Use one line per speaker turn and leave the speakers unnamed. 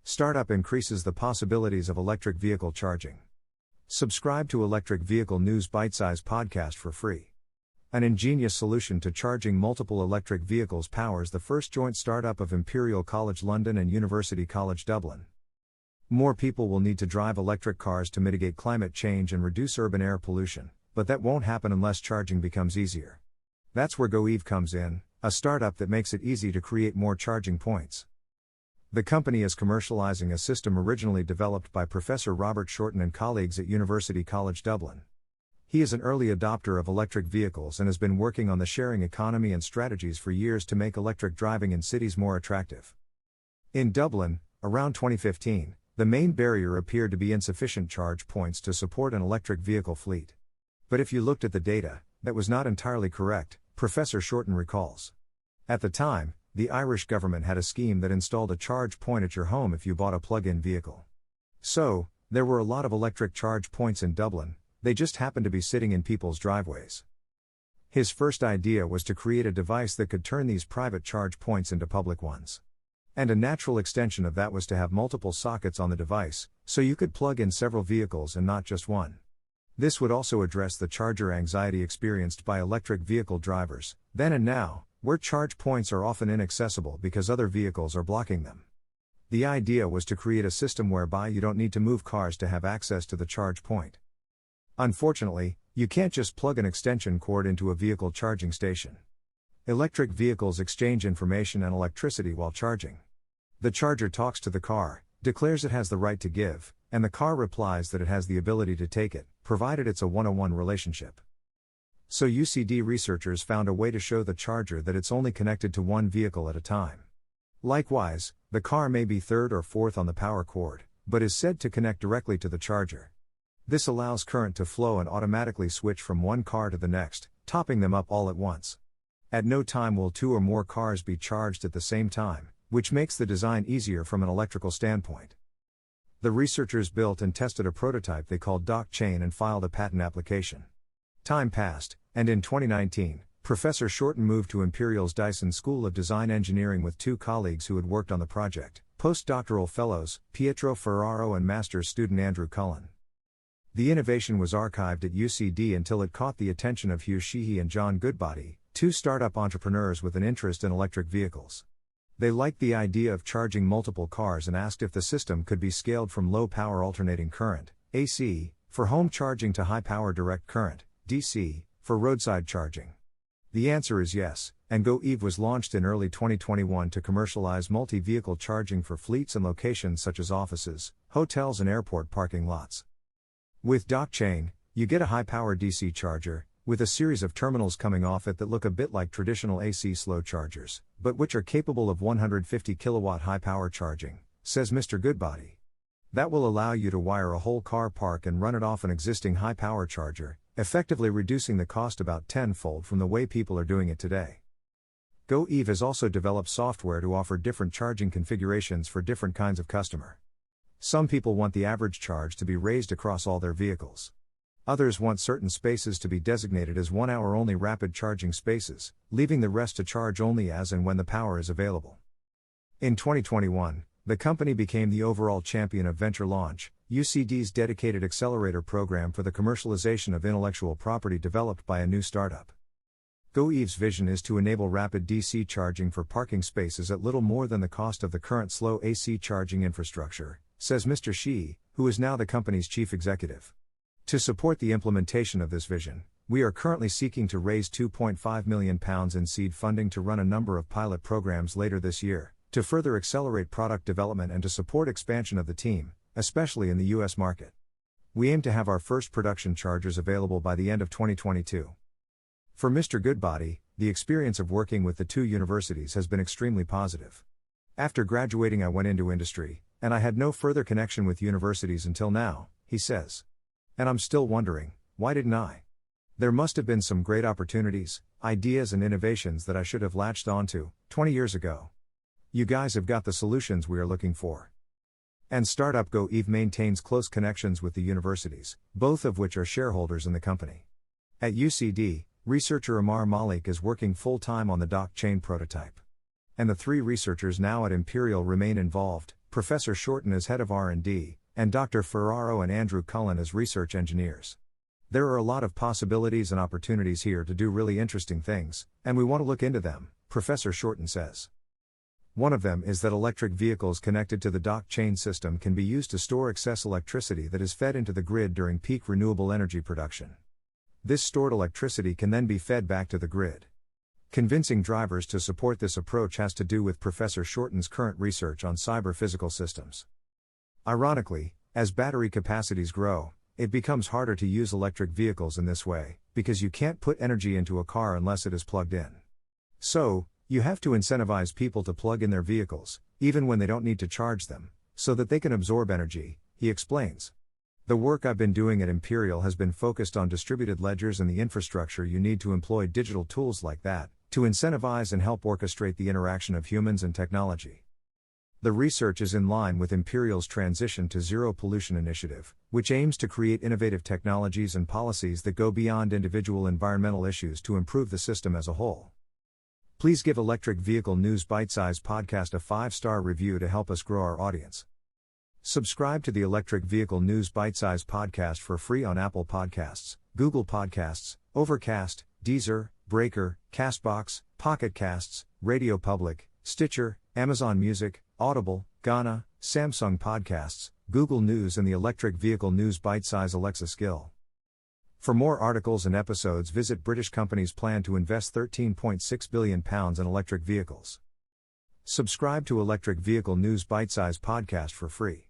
Startup increases the possibilities of electric vehicle charging. Subscribe to Electric Vehicle News Bitesize podcast for free. An ingenious solution to charging multiple electric vehicles powers the first joint startup of Imperial College London and University College Dublin. More people will need to drive electric cars to mitigate climate change and reduce urban air pollution, but that won't happen unless charging becomes easier. That's where GoEV comes in, a startup that makes it easy to create more charging points. The company is commercializing a system originally developed by Professor Robert Shorten and colleagues at University College Dublin. He is an early adopter of electric vehicles and has been working on the sharing economy and strategies for years to make electric driving in cities more attractive. In Dublin, around 2015, the main barrier appeared to be insufficient charge points to support an electric vehicle fleet. But if you looked at the data, that was not entirely correct, Professor Shorten recalls. At the time, the Irish government had a scheme that installed a charge point at your home if you bought a plug-in vehicle. So, there were a lot of electric charge points in Dublin, they just happened to be sitting in people's driveways. His first idea was to create a device that could turn these private charge points into public ones. And a natural extension of that was to have multiple sockets on the device, so you could plug in several vehicles and not just one. This would also address the charger anxiety experienced by electric vehicle drivers, then and now, where charge points are often inaccessible because other vehicles are blocking them. The idea was to create a system whereby you don't need to move cars to have access to the charge point. Unfortunately, you can't just plug an extension cord into a vehicle charging station. Electric vehicles exchange information and electricity while charging. The charger talks to the car, declares it has the right to give, and the car replies that it has the ability to take it, provided it's a one-on-one relationship. So UCD researchers found a way to show the charger that it's only connected to one vehicle at a time. Likewise, the car may be third or fourth on the power cord, but is said to connect directly to the charger. This allows current to flow and automatically switch from one car to the next, topping them up all at once. At no time will two or more cars be charged at the same time, which makes the design easier from an electrical standpoint. The researchers built and tested a prototype they called DocChain and filed a patent application. Time passed, and in 2019, Professor Shorten moved to Imperial's Dyson School of Design Engineering with two colleagues who had worked on the project, postdoctoral fellows, Pietro Ferraro and master's student Andrew Cullen. The innovation was archived at UCD until it caught the attention of Hugh Sheehy and John Goodbody, two startup entrepreneurs with an interest in electric vehicles. They liked the idea of charging multiple cars and asked if the system could be scaled from low-power alternating current, AC, for home charging to high-power direct current, DC, for roadside charging. The answer is yes, and GoEV was launched in early 2021 to commercialize multi-vehicle charging for fleets and locations such as offices, hotels and airport parking lots. With DocChain, you get a high-power DC charger, with a series of terminals coming off it that look a bit like traditional AC slow chargers, but which are capable of 150 kilowatt high-power charging, says Mr. Goodbody. That will allow you to wire a whole car park and run it off an existing high-power charger, effectively reducing the cost about tenfold from the way people are doing it today. GoEV has also developed software to offer different charging configurations for different kinds of customer. Some people want the average charge to be raised across all their vehicles. Others want certain spaces to be designated as 1 hour only rapid charging spaces, leaving the rest to charge only as and when the power is available. In 2021, the company became the overall champion of Venture Launch, UCD's dedicated accelerator program for the commercialization of intellectual property developed by a new startup. GoEV's vision is to enable rapid DC charging for parking spaces at little more than the cost of the current slow AC charging infrastructure, says Mr. Shi, who is now the company's chief executive. To support the implementation of this vision, we are currently seeking to raise £2.5 million in seed funding to run a number of pilot programs later this year, to further accelerate product development and to support expansion of the team, especially in the US market. We aim to have our first production chargers available by the end of 2022. For Mr. Goodbody, the experience of working with the two universities has been extremely positive. After graduating, I went into industry, and I had no further connection with universities until now, he says. And I'm still wondering, why didn't I? There must have been some great opportunities, ideas and innovations that I should have latched onto 20 years ago. You guys have got the solutions we are looking for. And startup GoEV maintains close connections with the universities, both of which are shareholders in the company. At UCD, researcher Amar Malik is working full-time on the DocChain prototype. and the 3 researchers now at Imperial remain involved, Professor Shorten as head of R&D, and Dr. Ferraro and Andrew Cullen as research engineers. There are a lot of possibilities and opportunities here to do really interesting things, and we want to look into them, Professor Shorten says. One of them is that electric vehicles connected to the dock chain system can be used to store excess electricity that is fed into the grid during peak renewable energy production. This stored electricity can then be fed back to the grid. Convincing drivers to support this approach has to do with Professor Shorten's current research on cyber-physical systems. Ironically, as battery capacities grow, it becomes harder to use electric vehicles in this way, because you can't put energy into a car unless it is plugged in. So, you have to incentivize people to plug in their vehicles, even when they don't need to charge them, so that they can absorb energy, he explains. The work I've been doing at Imperial has been focused on distributed ledgers and the infrastructure you need to employ digital tools like that, to incentivize and help orchestrate the interaction of humans and technology. The research is in line with Imperial's Transition to Zero Pollution initiative, which aims to create innovative technologies and policies that go beyond individual environmental issues to improve the system as a whole. Please give Electric Vehicle News Bitesize podcast a 5-star review to help us grow our audience. Subscribe to the Electric Vehicle News Bitesize podcast for free on Apple Podcasts, Google Podcasts, Overcast, Deezer, Breaker, Castbox, Pocket Casts, Radio Public, Stitcher, Amazon Music, Audible, Gaana, Samsung Podcasts, Google News and the Electric Vehicle News Bitesize Alexa skill. For more articles and episodes, visit British companies plan to invest £13.6 billion in electric vehicles. Subscribe to Electric Vehicle News Bitesize podcast for free.